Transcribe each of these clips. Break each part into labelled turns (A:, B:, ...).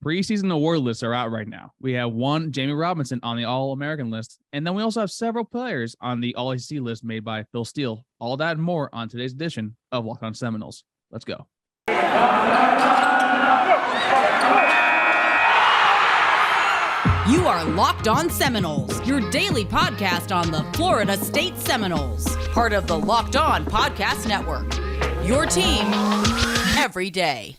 A: Preseason award lists are out right now. We have one, Jammie Robinson, on the All-American list, and then we also have several players on the All-ACC list made by Phil Steele. All that and more on today's edition of Locked On Seminoles. Let's go.
B: You are Locked On Seminoles, your daily podcast on the Florida State Seminoles, part of the Locked On Podcast Network. Your team every day.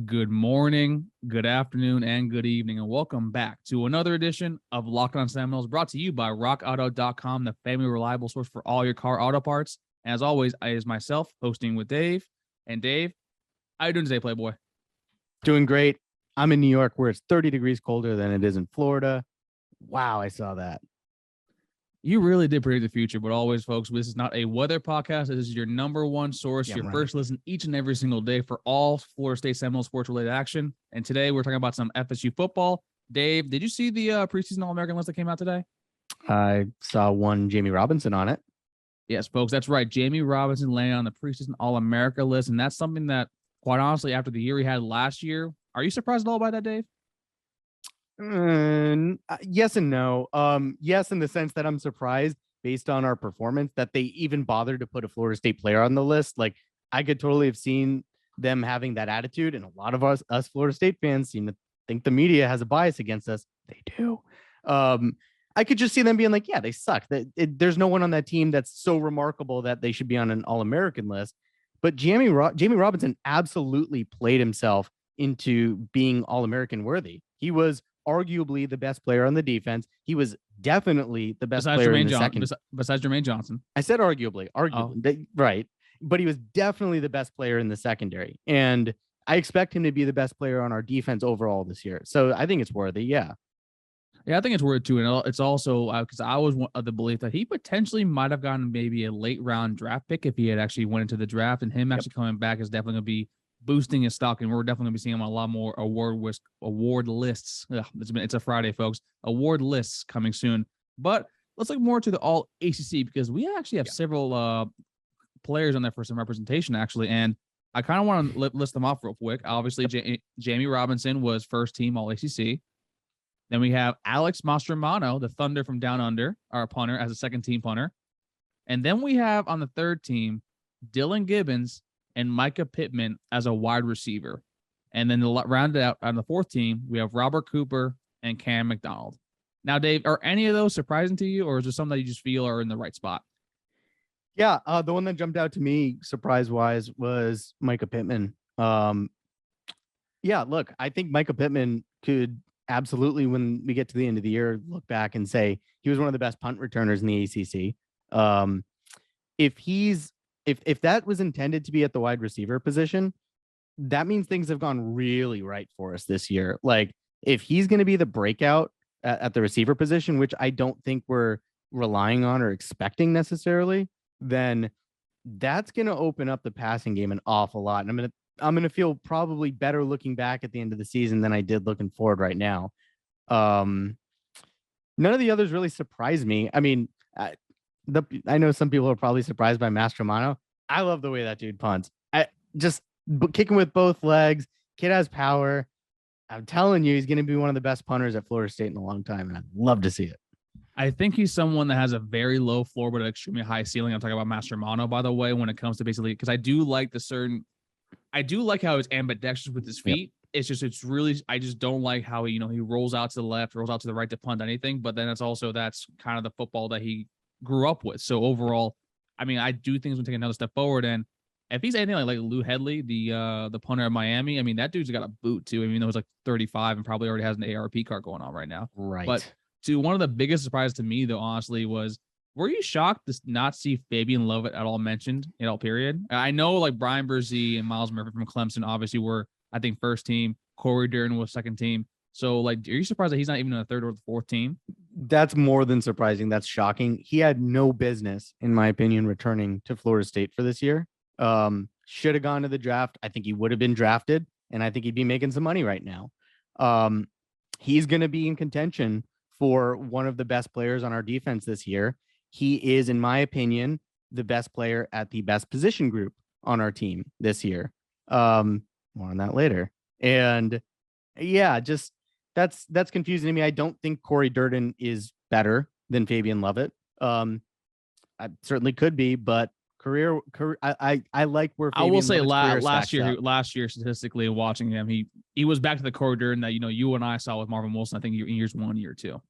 A: Good morning, good afternoon, and good evening, and welcome back to another edition of Locked On Seminoles, brought to you by RockAuto.com, the family reliable source for all your car auto parts. And as always, it is myself hosting with Dave. And Dave, how you doing today, Playboy?
C: Doing great. I'm in New York where it's 30 degrees colder than it is in Florida. Wow, I saw that.
A: You really did predict the future, but always, folks, this is not a weather podcast. This is your number one source, your first listen each and every single day for all Florida State Seminoles sports-related action. And today we're talking about some FSU football. Dave, did you see the preseason All-American list that came out today?
C: I saw one Jammie Robinson on it.
A: Yes, folks, that's right. Jammie Robinson landed on the preseason All-America list, and that's something that, quite honestly, after the year he had last year, are you surprised at all by that, Dave?
C: Yes and no. Yes, in the sense that I'm surprised based on our performance that they even bothered to put a Florida State player on the list. Like, I could totally have seen them having that attitude, and a lot of us Florida State fans seem to think the media has a bias against us. They do. I could just see them being like, yeah, they suck. There's no one on that team that's so remarkable that they should be on an All-American list. But Jammie Robinson absolutely played himself into being All-American worthy. He was arguably the best player on the defense. He was definitely the best player in the second.
A: Besides Jermaine Johnson.
C: I said arguably, right. But he was definitely the best player in the secondary. And I expect him to be the best player on our defense overall this year. So I think it's worthy. Yeah.
A: Yeah, I think it's worth too. And it's also because I was of the belief that he potentially might have gotten maybe a late round draft pick if he had actually went into the draft, and him actually coming back is definitely going to be boosting his stock, and we're definitely going to be seeing him on a lot more award lists. It's a Friday, folks. Award lists coming soon. But let's look more to the All-ACC because we actually have several players on there for some representation, actually, and I kind of want to list them off real quick. Obviously, Jammie Robinson was first team All-ACC. Then we have Alex Mastromanno, the Thunder from Down Under, our punter, as a second team punter. And then we have on the third team, Dylan Gibbons and Mycah Pittman as a wide receiver. And then rounded out on the fourth team, we have Robert Cooper and Cam McDonald. Now, Dave, are any of those surprising to you, or is there some that you just feel are in the right spot?
C: Yeah, the one that jumped out to me surprise-wise was Mycah Pittman. Yeah, look, I think Mycah Pittman could absolutely, when we get to the end of the year, look back and say he was one of the best punt returners in the ACC. If that was intended to be at the wide receiver position, that means things have gone really right for us this year. Like, if he's going to be the breakout at the receiver position, which I don't think we're relying on or expecting necessarily, then that's going to open up the passing game an awful lot. And I'm going to feel probably better looking back at the end of the season than I did looking forward right now. None of the others really surprised me. I mean, I know some people are probably surprised by Mastromanno. I love the way that dude punts. Kicking with both legs. Kid has power. I'm telling you, he's going to be one of the best punters at Florida State in a long time, and I'd love to see it.
A: I think he's someone that has a very low floor but an extremely high ceiling. I'm talking about Mastromanno, by the way, when it comes to basically, because I do like how he's ambidextrous with his feet. Yep. I just don't like how he rolls out to the left, rolls out to the right to punt anything. But then that's kind of the football that he grew up with. So overall, I mean, I do think he's going to take another step forward. And if he's anything like Lou Headley, the punter of Miami, I mean, that dude's got a boot too. I mean, he's like 35 and probably already has an ARP card going on right now.
C: Right.
A: But one of the biggest surprises to me, though, honestly, was, were you shocked to not see Fabian Lovett at all mentioned at all, period? I know like Brian Brzee and Miles Murphy from Clemson obviously were, I think, first team. Corey Durden was second team. So, like, are you surprised that he's not even in the third or the fourth team?
C: That's more than surprising. That's shocking. He had no business, in my opinion, returning to Florida State for this year. Should have gone to the draft. I think he would have been drafted, and I think he'd be making some money right now. He's going to be in contention for one of the best players on our defense this year. He is, in my opinion, the best player at the best position group on our team this year. More on that later. And yeah, just that's confusing to me. I don't think Corey Durden is better than Fabian Lovett. I certainly could be, but career I like where Fabian
A: I will say
C: last
A: last year statistically watching him, he was back to the Corey Durden that you and I saw with Marvin Wilson. I think in years 1, year 2.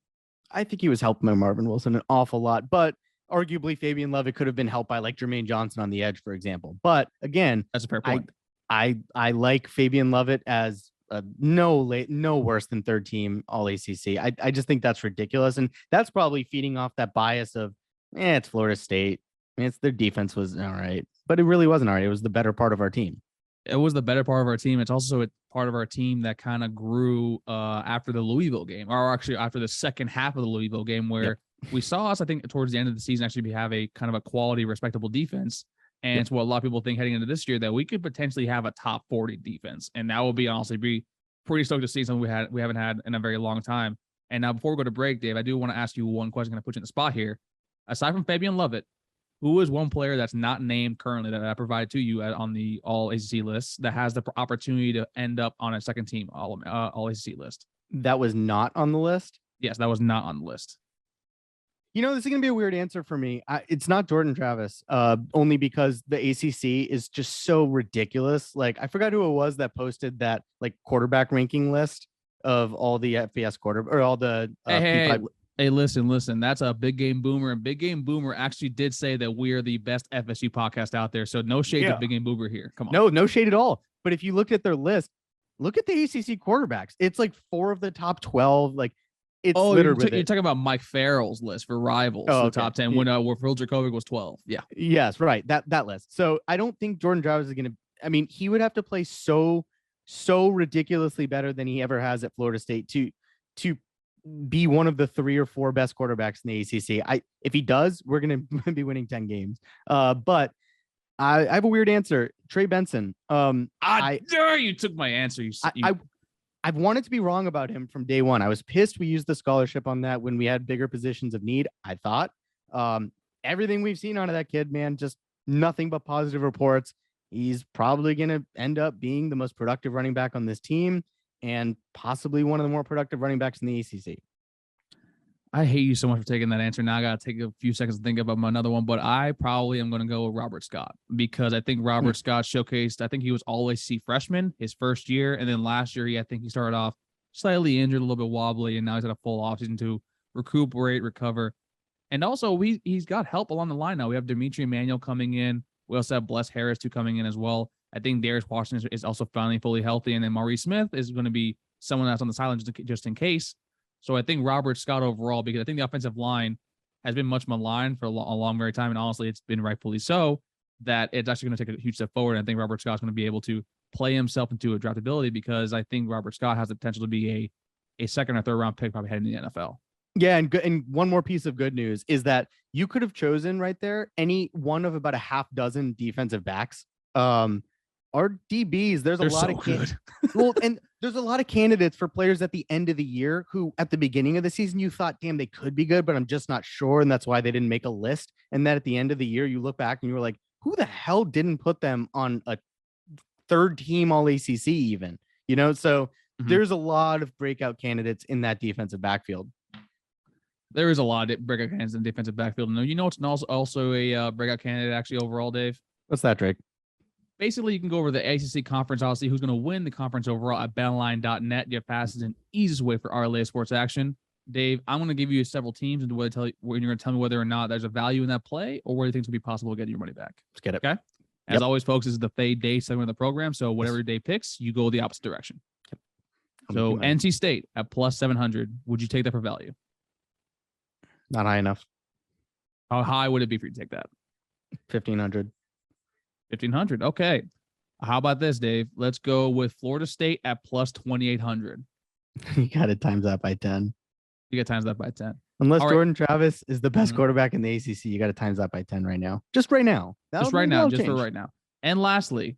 C: I think he was helped by Marvin Wilson an awful lot, but arguably Fabian Lovett could have been helped by like Jermaine Johnson on the edge, for example. But again,
A: that's a fair point.
C: I like Fabian Lovett as no worse than third team All-ACC. I just think that's ridiculous, and that's probably feeding off that bias of it's Florida State. I mean, their defense was all right, but it really wasn't all right. It was the better part of our team.
A: It was the better part of our team. It's also a part of our team that kind of grew after the Louisville game, or actually after the second half of the Louisville game, where we saw us, I think, towards the end of the season actually have a kind of a quality, respectable defense. And it's what a lot of people think heading into this year, that we could potentially have a top 40 defense. And that will be pretty stoked to see something we haven't had in a very long time. And now before we go to break, Dave, I do want to ask you one question. I'm going to put you in the spot here. Aside from Fabian Lovett, who is one player that's not named currently that I provided to you on the All-ACC list that has the opportunity to end up on a second team All-ACC list? That
C: was not on the list?
A: Yes, that was not on the list.
C: This is going to be a weird answer for me. It's not Jordan Travis, only because the ACC is just so ridiculous. Like, I forgot who it was that posted that like quarterback ranking list of all the FBS or all the
A: Hey, listen. That's a Big Game Boomer, and Big Game Boomer actually did say that we are the best FSU podcast out there. So no shade to Big Game Boomer here. Come on.
C: No shade at all. But if you look at their list, look at the ACC quarterbacks. It's like 4 of the top 12. Like, it's
A: you're talking about Mike Farrell's list for rivals, the top 10 when Phil Dracovic was 12. Yeah.
C: Yes, right. That list. So I don't think Jordan Travis is going to. I mean, he would have to play so ridiculously better than he ever has at Florida State to be one of the 3 or 4 best quarterbacks in the ACC. If he does, we're going to be winning 10 games. But I have a weird answer. Trey Benson.
A: You took my answer.
C: I've wanted to be wrong about him from day one. I was pissed we used the scholarship on that when we had bigger positions of need. I thought everything we've seen out of that kid, man, just nothing but positive reports. He's probably going to end up being the most productive running back on this team and possibly one of the more productive running backs in the ACC.
A: I hate you so much for taking that answer. Now I got to take a few seconds to think about another one, but I probably am going to go with Robert Scott because I think Robert Scott showcased, I think he was All-ACC freshman his first year. And then last year, I think he started off slightly injured, a little bit wobbly, and now he's had a full offseason to recuperate, recover. And also he's got help along the line now. We have Dimitri Emmanuel coming in. We also have Bless Harris coming in as well. I think Darius Washington is also finally fully healthy. And then Maurice Smith is going to be someone that's on the sideline just in case. So I think Robert Scott overall, because I think the offensive line has been much maligned for a long very time. And honestly, it's been rightfully so, that it's actually going to take a huge step forward. And I think Robert Scott's going to be able to play himself into a draftability because I think Robert Scott has the potential to be a second or third round pick probably heading to the NFL.
C: Yeah. And one more piece of good news is that you could have chosen right there any one of about a half dozen defensive backs. Our DBs, there's a lot of good. Well, and there's a lot of candidates for players at the end of the year who at the beginning of the season, you thought, damn, they could be good, but I'm just not sure. And that's why they didn't make a list. And then at the end of the year, you look back and you were like, who the hell didn't put them on a third team All-ACC even, So there's a lot of breakout candidates in that defensive backfield.
A: There is a lot of breakout candidates in the defensive backfield. No, it's also a breakout candidate actually overall, Dave.
C: What's that, Drake?
A: Basically, you can go over the ACC conference, obviously, who's going to win the conference overall at betonline.net. Your fastest and easiest way for RLA sports action. Dave, I'm going to give you several teams and you're going to tell me whether or not there's a value in that play or whether you think it's going to be possible to get your money back.
C: Let's get it.
A: Okay. As always, folks, this is the Fade Day segment of the program. So whatever your day picks, you go the opposite direction. Yep. So NC State at plus 700. Would you take that for value?
C: Not high enough.
A: How high would it be for you to take that?
C: 1,500.
A: 1,500. Okay. How about this, Dave? Let's go with Florida State at plus 2,800.
C: You got to times that by 10.
A: You got times that by 10.
C: Unless Jordan Travis is the best quarterback in the ACC, you got to times that by 10 right now. Just right now.
A: Just for right now. And lastly,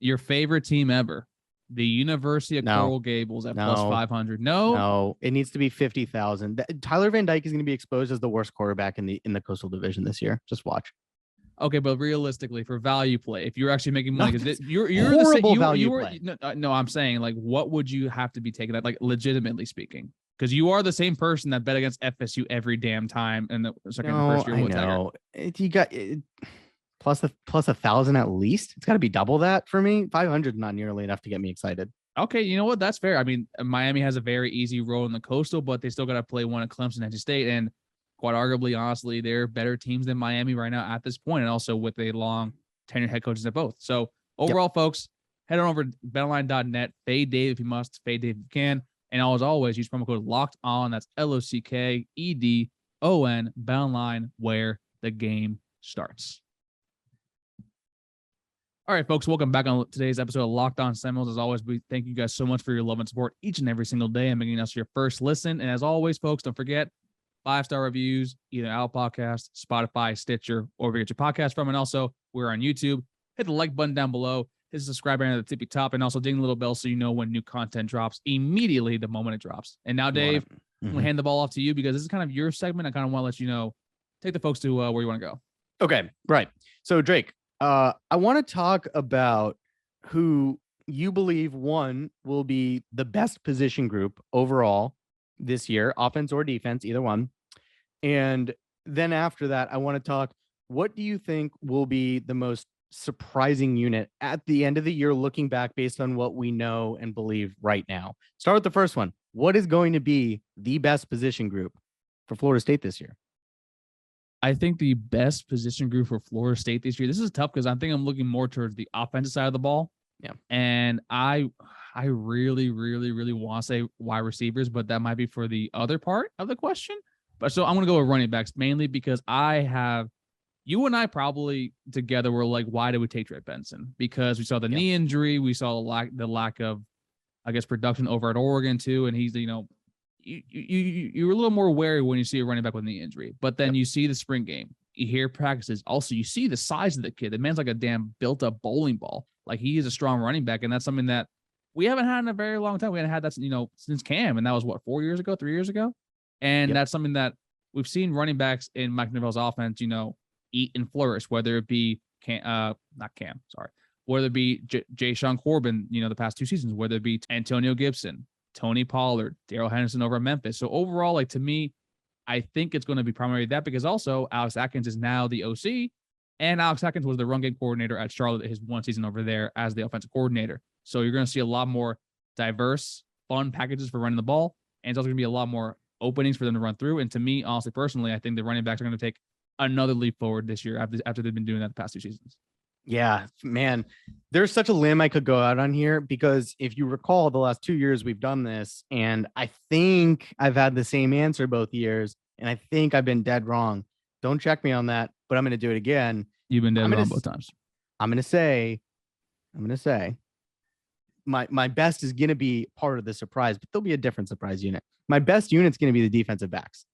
A: your favorite team ever, the University of Coral Gables at plus 500.
C: No, it needs to be 50,000. Tyler Van Dyke is going to be exposed as the worst quarterback in the Coastal Division this year. Just watch.
A: Okay, but realistically, for value play, if you're actually making money, because you're
C: horrible
A: the
C: value
A: play. No, I'm saying like, what would you have to be taking that, like, legitimately speaking? Because you are the same person that bet against FSU every damn time in the second and first year.
C: I know. You got plus 1,000 at least. It's got to be double that for me. 500 not nearly enough to get me excited.
A: Okay, you know what? That's fair. I mean, Miami has a very easy role in the Coastal, but they still got to play one at Clemson, NC State, and quite arguably, honestly, they're better teams than Miami right now at this point, and also with a long tenured head coaches at both. So overall, folks, head on over to betonline.net. Fade Dave if you must. Fade Dave if you can. And as always, use promo code Locked On. That's LOCKEDON. BetOnline, where the game starts. All right, folks, welcome back on today's episode of Locked On Seminoles. As always, we thank you guys so much for your love and support each and every single day and making us your first listen. And as always, folks, don't forget 5-star reviews, either Apple Podcast, Spotify, Stitcher, or wherever you get your podcast from. And also, we're on YouTube. Hit the like button down below. Hit the subscribe button at the tippy top, and also ding the little bell so you know when new content drops immediately the moment it drops. And now, Dave, I'm going to hand the ball off to you because this is kind of your segment. I kind of want to let you know, take the folks to where you want to go.
C: Okay, right. So, Drake, I want to talk about who you believe, one, will be the best position group overall this year, offense or defense, either one. And then after that, I want to talk, what do you think will be the most surprising unit at the end of the year, looking back based on what we know and believe right now? Start with the first one. What is going to be the best position group for Florida State this year?
A: I think the best position group for Florida State this year, this is tough because I think I'm looking more towards the offensive side of the ball.
C: Yeah.
A: And I really, really, really want to say wide receivers, but that might be for the other part of the question. But so I'm going to go with running backs mainly because you and I probably together were like, why did we take Trey Benson? Because we saw the knee injury. We saw the lack of, I guess, production over at Oregon too. And he's, you're a little more wary when you see a running back with a knee injury, but then you see the spring game, you hear practices. Also, you see the size of the kid. The man's like a damn built up bowling ball. Like, he is a strong running back. And that's something that we haven't had in a very long time. We haven't had that, since Cam. And that was 4 years ago, 3 years ago. And that's something that we've seen running backs in Mike Norvell's offense, eat and flourish, whether it be whether it be Jay Sean Corbin, the past 2 seasons, whether it be Antonio Gibson, Tony Pollard, Darrell Henderson over at Memphis. So overall, to me, I think it's going to be primarily that, because also Alex Atkins is now the OC, and Alex Atkins was the run game coordinator at Charlotte his one season over there as the offensive coordinator. So you're going to see a lot more diverse, fun packages for running the ball, and it's also going to be a lot more openings for them to run through. And to me, honestly, personally, I think the running backs are going to take another leap forward this year after they've been doing that the past 2 seasons.
C: Yeah, man, there's such a limb I could go out on here, because if you recall, the last 2 years we've done this, and I think I've had the same answer both years, and I think I've been dead wrong. Don't check me on that, but I'm going to do it again.
A: You've been dead wrong both times.
C: I'm going to say my best is going to be part of the surprise, but there'll be a different surprise unit. My best unit's going to be the defensive backs.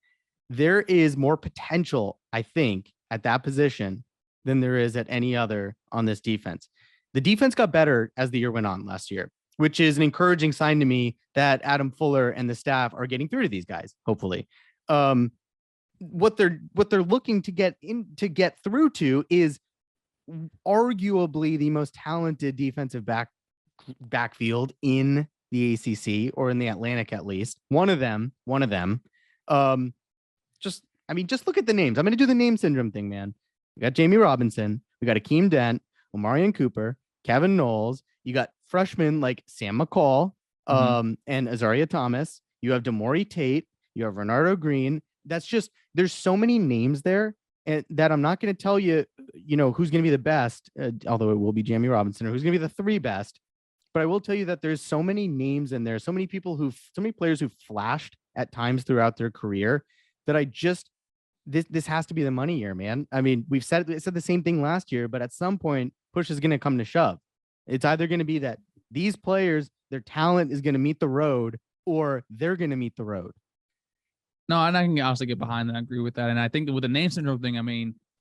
C: There is more potential, I think, at that position than there is at any other on this defense. The defense got better as the year went on last year, which is an encouraging sign to me that Adam Fuller and the staff are getting through to these guys, hopefully. What they're looking to get through to is arguably the most talented defensive backfield in the ACC, or in the Atlantic at least. One of them. Just look at the names. I'm going to do the name syndrome thing, man. We got Jammie Robinson. We got Akeem Dent, Omarion Cooper, Kevin Noles. You got freshmen like Sam McCall, and Azaria Thomas. You have Demore Tate. You have Renardo Green. There's so many names there, and that I'm not going to tell you, who's going to be the best, although it will be Jammie Robinson, or who's going to be the 3 best. But I will tell you that there's so many names in there, so many players who flashed at times throughout their career, that this has to be the money year, man. I mean, we said the same thing last year, but at some point, push is going to come to shove. It's either going to be that these players, their talent is going to meet the road, or they're going to meet the road.
A: No, and I can honestly get behind that. I agree with that. And I think that with the name syndrome thing,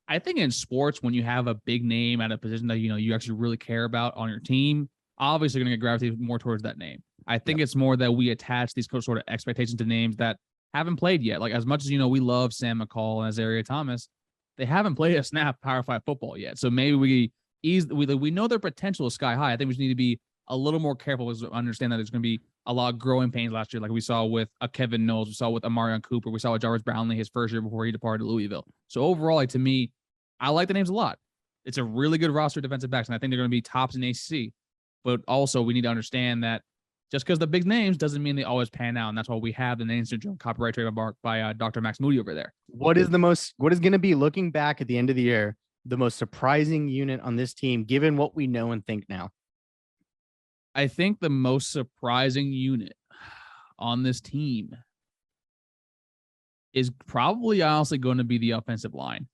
A: I think in sports, when you have a big name at a position that, you actually really care about on your team, obviously you're going to gravitate more towards that name. I think it's more that we attach these sort of expectations to names that haven't played yet. Like, as much as, we love Sam McCall and Azaria Thomas, they haven't played a snap Power 5 football yet. So maybe we know their potential is sky high. I think we just need to be a little more careful as understand that there's going to be a lot of growing pains last year, like we saw with Kevin Noles, we saw with Amarion Cooper, we saw with Jarvis Brownlee his first year before he departed Louisville. So overall, like, to me, I like the names a lot. It's a really good roster of defensive backs, and I think they're going to be tops in ACC. But also, we need to understand that just because the big names doesn't mean they always pan out, and that's why we have the name syndrome, copyright trademark by Dr. Max Moody over there.
C: What is going to be, looking back at the end of the year, the most surprising unit on this team, given what we know and think now?
A: I think the most surprising unit on this team is probably honestly going to be the offensive line.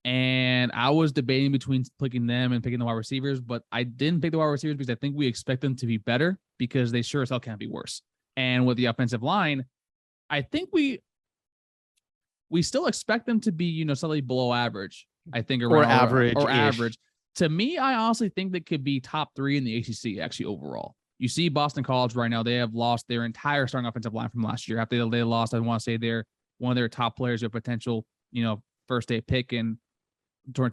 A: And I was debating between picking them and picking the wide receivers, but I didn't pick the wide receivers because I think we expect them to be better because they sure as hell can't be worse. And with the offensive line, I think we still expect them to be, slightly below average. I think around average. To me, I honestly think they could be top 3 in the ACC actually overall. You see Boston College right now, they have lost their entire starting offensive line from last year. After they lost, I want to say they're one of their top players with potential, first day pick and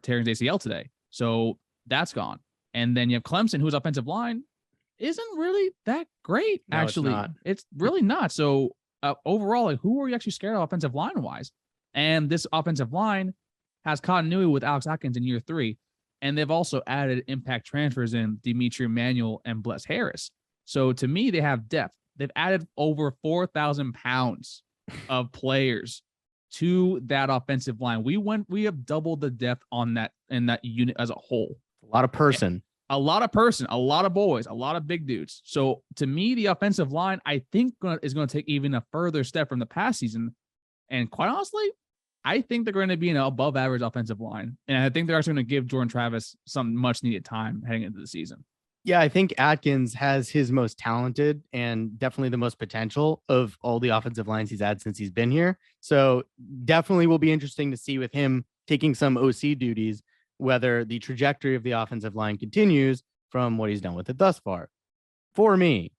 A: tearing his ACL today. So that's gone. And then you have Clemson, whose offensive line isn't really that great, actually.
C: No,
A: it's really not. So overall, like, who are you actually scared of offensive line-wise? And this offensive line has continuity with Alex Atkins in year 3. And they've also added impact transfers in Dimitri Emanuel and Bless Harris. So to me, they have depth. They've added over 4,000 pounds of players to that offensive line. We have doubled the depth on that in that unit as a whole.
C: A lot of person,
A: a lot of boys, a lot of big dudes. So to me, the offensive line, I think is going to take even a further step from the past season. And quite honestly, I think they're going to be an above average offensive line. And I think they're actually going to give Jordan Travis some much needed time heading into the season.
C: Yeah, I think Atkins has his most talented and definitely the most potential of all the offensive lines he's had since he's been here. So definitely will be interesting to see with him taking some OC duties, whether the trajectory of the offensive line continues from what he's done with it thus far. For me,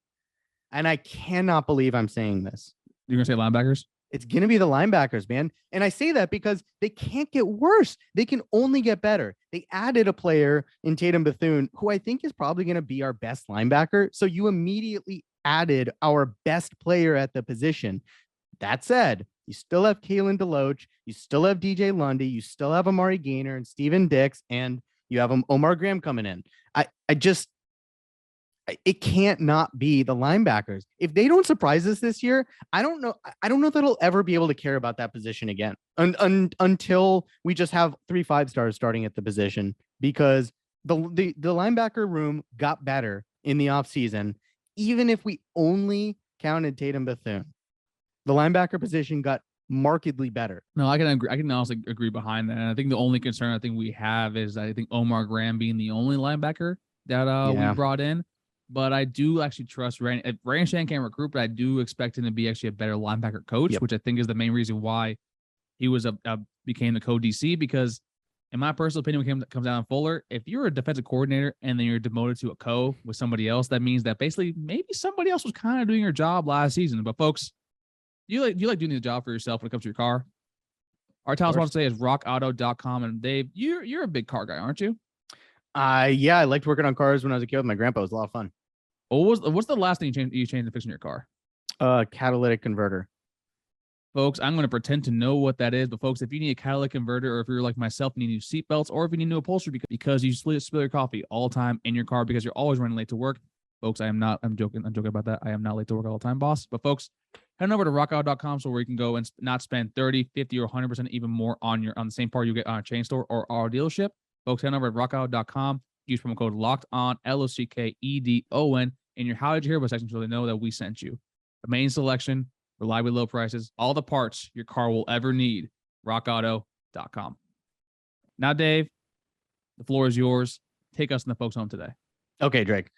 C: and I cannot believe I'm saying this.
A: You're going to say linebackers?
C: It's going to be the linebackers, man. And I say that because they can't get worse. They can only get better. They added a player in Tatum Bethune, who I think is probably going to be our best linebacker. So you immediately added our best player at the position. That said, you still have Kalen DeLoach. You still have DJ Lundy. You still have Amari Gaynor and Steven Dix, and you have Omar Graham coming in. It can't not be the linebackers. If they don't surprise us this year, I don't know that I'll ever be able to care about that position again until we just have 3 5-stars starting at the position, because the linebacker room got better in the offseason. Even if we only counted Tatum Bethune, the linebacker position got markedly better.
A: No, I can agree. I can also agree behind that. And I think the only concern I think we have is I think Omar Graham being the only linebacker that we brought in. But I do actually trust Ryan. Ryan Shan can't recruit, but I do expect him to be actually a better linebacker coach, which I think is the main reason why he was became the co-DC. Because in my personal opinion, comes down to Fuller, if you're a defensive coordinator and then you're demoted to a co with somebody else, that means that basically maybe somebody else was kind of doing your job last season. But folks, you like doing the job for yourself when it comes to your car. Our talents want to say is rockauto.com. And Dave, you're a big car guy, aren't you?
C: Yeah, I liked working on cars when I was a kid with my grandpa. It was a lot of fun.
A: What's the last thing you changed to fixing your car?
C: Catalytic converter.
A: Folks, I'm going to pretend to know what that is, but folks, if you need a catalytic converter, or if you're like myself, you need new seat belts, or if you need new upholstery because you spill your coffee all the time in your car because you're always running late to work, folks, I'm joking about that. I am not late to work all the time, boss. But folks, head over to rockauto.com so where you can go and not spend 30, 50, or 100% even more on the same part you get on a chain store or our dealership. Folks, head over at rockauto.com. Use promo code LOCKEDON, LOCKEDON, in your How Did You Hear About section so they know that we sent you. The main selection, reliably low prices, all the parts your car will ever need. rockauto.com. Now, Dave, the floor is yours. Take us and the folks home today.
C: Okay, Drake.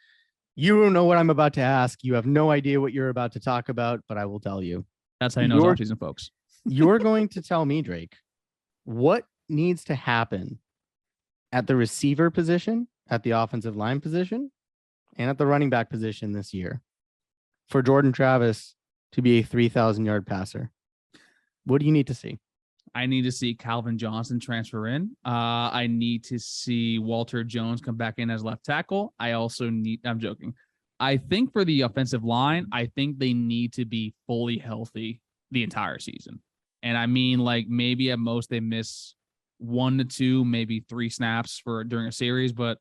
C: You don't know what I'm about to ask. You have no idea what you're about to talk about, but I will tell you.
A: That's how you know it's off-season, folks.
C: You're going to tell me, Drake, what needs to happen at the receiver position, at the offensive line position, and at the running back position this year for Jordan Travis to be a 3,000-yard passer. What do you need to see?
A: I need to see Calvin Johnson transfer in. I need to see Walter Jones come back in as left tackle. I'm joking. I think for the offensive line, I think they need to be fully healthy the entire season. And I mean, like, maybe at most they miss 1 to 2, maybe 3 snaps during a series, but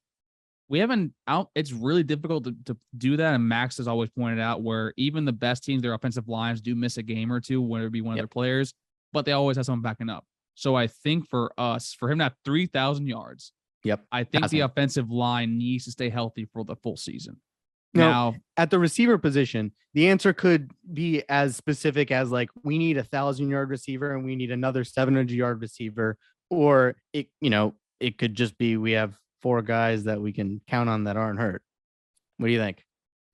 A: we haven't out. It's really difficult to do that. And Max has always pointed out where even the best teams, their offensive lines do miss a game or two, whether it be one of their players, but they always have someone backing up. So I think for him to have 3,000 yards, I think the offensive line needs to stay healthy for the full season.
C: Now, at the receiver position, the answer could be as specific as like, we need 1,000-yard receiver and we need another 700-yard receiver, or it could just be we have 4 guys that we can count on that aren't hurt. What do you think?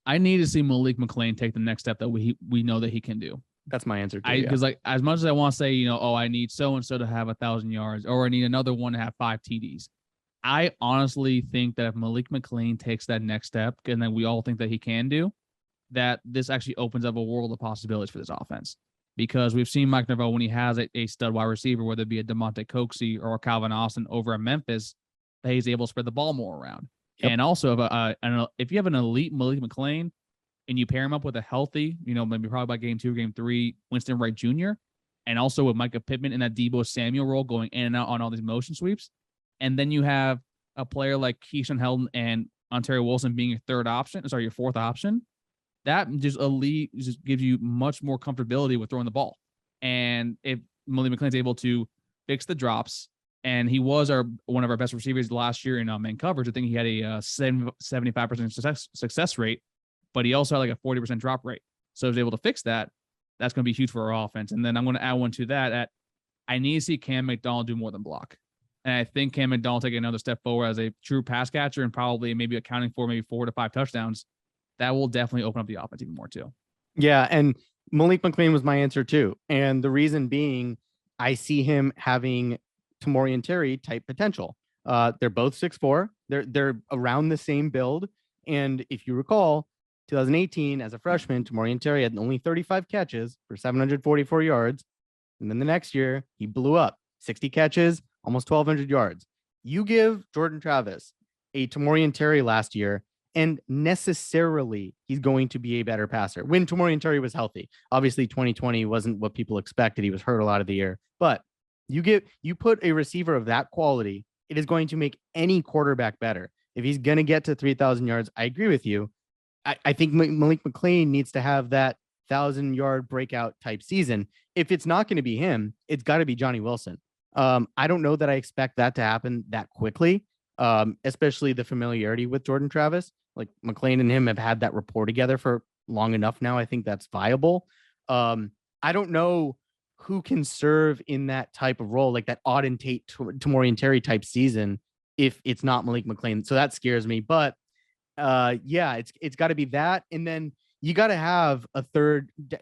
A: I need to see Malik McClain take the next step that we know that he can do.
C: That's my answer too.
A: Because like, as much as I want to say, I need so and so to have 1,000 yards, or I need another one to have 5 TDs. I honestly think that if Malik McClain takes that next step, and then we all think that he can do, that this actually opens up a world of possibilities for this offense. Because we've seen Mike Norvell when he has a stud wide receiver, whether it be a DeMonte Coxie or a Calvin Austin over at Memphis, that he's able to spread the ball more around. Yep. And also, if you have an elite Malik McClain and you pair him up with a healthy, maybe probably by game 2, game 3, Winston Wright Jr., and also with Mycah Pittman in that Deebo Samuel role going in and out on all these motion sweeps, and then you have a player like Keyshawn Helton and Ontario Wilson being your fourth option, that just gives you much more comfortability with throwing the ball. And if Malik McClain's able to fix the drops, and he was one of our best receivers last year in man coverage, I think he had a 75% success rate, but he also had like a 40% drop rate. So if he's able to fix that, that's going to be huge for our offense. And then I'm going to add one to that. I need to see Cam McDonald do more than block. And I think Cam McDonald take another step forward as a true pass catcher and probably maybe accounting for maybe 4 to 5 touchdowns. That will definitely open up the offense even more too. Yeah, and Malik McClain was my answer too. And the reason being, I see him having Tamorrion Terry type potential. They're both 6'4". They're around the same build. And if you recall, 2018 as a freshman, Tamorrion Terry had only 35 catches for 744 yards. And then the next year, he blew up 60 catches, almost 1,200 yards. You give Jordan Travis a Tamorrion Terry last year, and necessarily he's going to be a better passer when Tamorrion Terry was healthy. Obviously, 2020 wasn't what people expected. He was hurt a lot of the year. But you put a receiver of that quality, it is going to make any quarterback better. If he's going to get to 3,000 yards, I agree with you. I think Malik McClain needs to have that 1,000-yard breakout type season. If it's not going to be him, it's got to be Johnny Wilson. I don't know that I expect that to happen that quickly, especially the familiarity with Jordan Travis. Like, McClain and him have had that rapport together for long enough now. I think that's viable. I don't know who can serve in that type of role, like that Auden Tate, Tamorrion Terry type season, if it's not Malik McClain. So that scares me. But it's got to be that. And then you got to have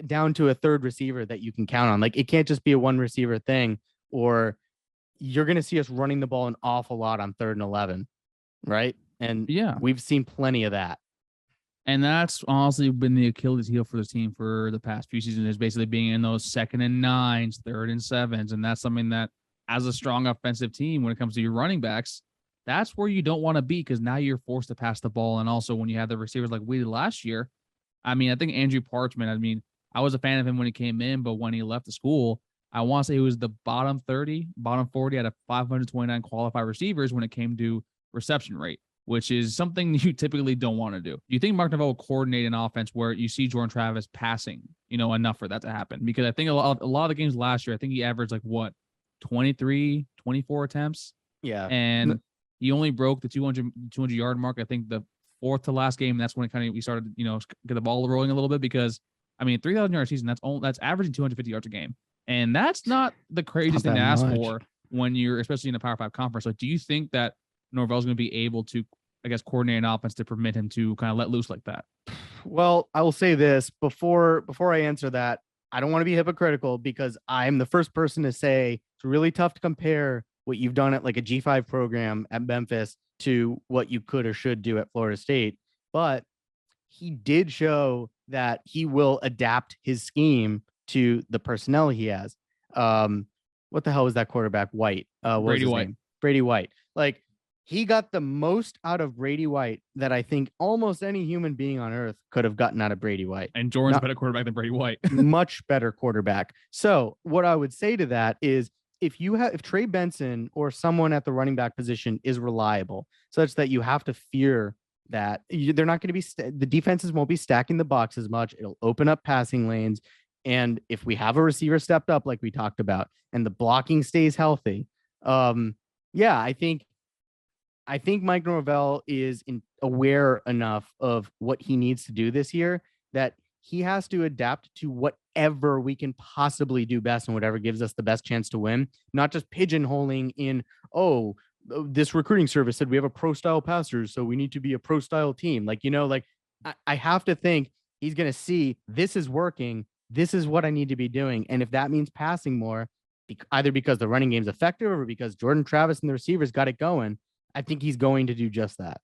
A: down to a third receiver that you can count on. Like, it can't just be a one receiver thing, or you're going to see us running the ball an awful lot on 3rd and 11. Right. And we've seen plenty of that. And that's honestly been the Achilles heel for this team for the past few seasons, is basically being in those 2nd and 9s, 3rd and 7s. And that's something that, as a strong offensive team, when it comes to your running backs, that's where you don't want to be, because now you're forced to pass the ball. And also when you have the receivers like we did last year, I think Andrew Parchment, I was a fan of him when he came in, but when he left the school, I want to say he was the bottom 30, bottom 40 out of 529 qualified receivers when it came to reception rate, which is something you typically don't want to do. Do you think Mark Neville will coordinate an offense where you see Jordan Travis passing, enough for that to happen? Because I think a lot of the games last year, I think he averaged 23, 24 attempts. Yeah. And he only broke the 200 yard mark. I think the 4th to last game. That's when we started, get the ball rolling a little bit, because 3,000 yard season, that's averaging 250 yards a game. And that's not the craziest thing to ask for when you're, especially in a Power 5 conference. So do you think that Norvell's going to be able to, coordinate an offense to permit him to kind of let loose like that? Well, I will say this before I answer that. I don't want to be hypocritical, because I'm the first person to say it's really tough to compare what you've done at like a G5 program at Memphis to what you could or should do at Florida State. But he did show that he will adapt his scheme to the personnel he has.
C: what the hell was that quarterback? White.
A: Brady White.
C: Brady White. Like, he got the most out of Brady White that I think almost any human being on earth could have gotten out of Brady White.
A: And Jordan's a better quarterback than Brady White.
C: Much better quarterback. So what I would say to that is, if Trey Benson or someone at the running back position is reliable, such that you have to fear that they're not going to be, the defenses won't be stacking the box as much. It'll open up passing lanes. And if we have a receiver stepped up, like we talked about, and the blocking stays healthy, I think Mike Norvell is aware enough of what he needs to do this year that he has to adapt to whatever we can possibly do best and whatever gives us the best chance to win, not just pigeonholing in, this recruiting service said we have a pro style passers, so we need to be a pro style team. Like, I have to think he's going to see this is working. This is what I need to be doing. And if that means passing more, either because the running game's effective or because Jordan Travis and the receivers got it going, I think he's going to do just that.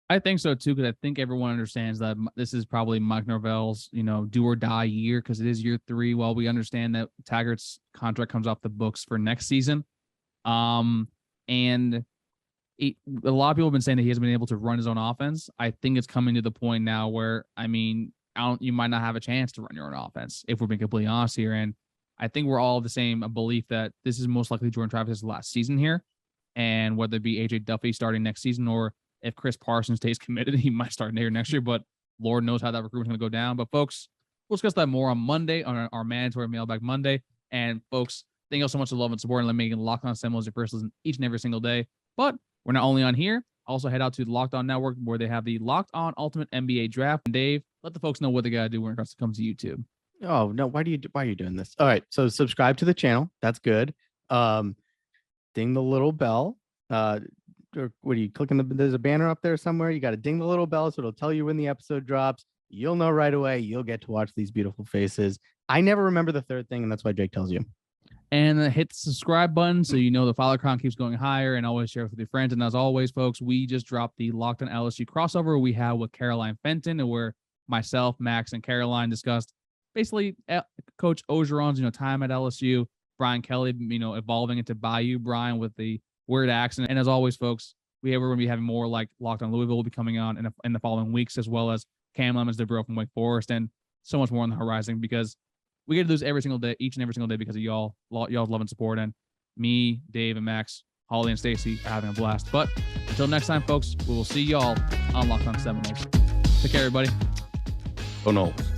A: I think so too, because I think everyone understands that this is probably Mike Norvell's, do or die year, because it is year 3. While we understand that Taggart's contract comes off the books for next season, and a lot of people have been saying that he hasn't been able to run his own offense. I think it's coming to the point now where, you might not have a chance to run your own offense, if we're being completely honest here. And I think we're all of the same belief that this is most likely Jordan Travis' last season here. And whether it be AJ Duffy starting next season, or if Chris Parsons stays committed, he might start next year. But Lord knows how that recruitment's going to go down. But folks, we'll discuss that more on Monday, on our mandatory mailbag Monday. And folks, thank you all so much for love and support, and making Locked On Seminoles your first listen each and every single day. But we're not only on here. Also head out to the Locked On Network, where they have the Locked On Ultimate NBA Draft. And Dave, let the folks know what they got to do when it comes to YouTube.
C: Oh no, why are you doing this? All right, so subscribe to the channel. That's good. Ding the little bell. Or what are you clicking? There's a banner up there somewhere. You got to ding the little bell, so it'll tell you when the episode drops. You'll know right away. You'll get to watch these beautiful faces. I never remember the third thing, and that's why Jake tells you.
A: And hit the subscribe button so you know the follow count keeps going higher, and always share with your friends. And as always, folks, we just dropped the Locked On LSU crossover we have with Caroline Fenton, and where myself, Max, and Caroline discussed basically Coach Orgeron's time at LSU, Brian Kelly, evolving into Bayou Brian with the weird accent. And as always, folks, we're going to be having more like Locked On Louisville will be coming on in the following weeks, as well as Cam Lemons, DeBro from Wake Forest, and so much more on the horizon, because we get to do this every single day, each and every single day, because of y'all's love and support. And me, Dave, and Max, Holly, and Stacy are having a blast. But until next time, folks, we will see y'all on Locked On Seminoles. Take care, everybody.
C: Go Noles.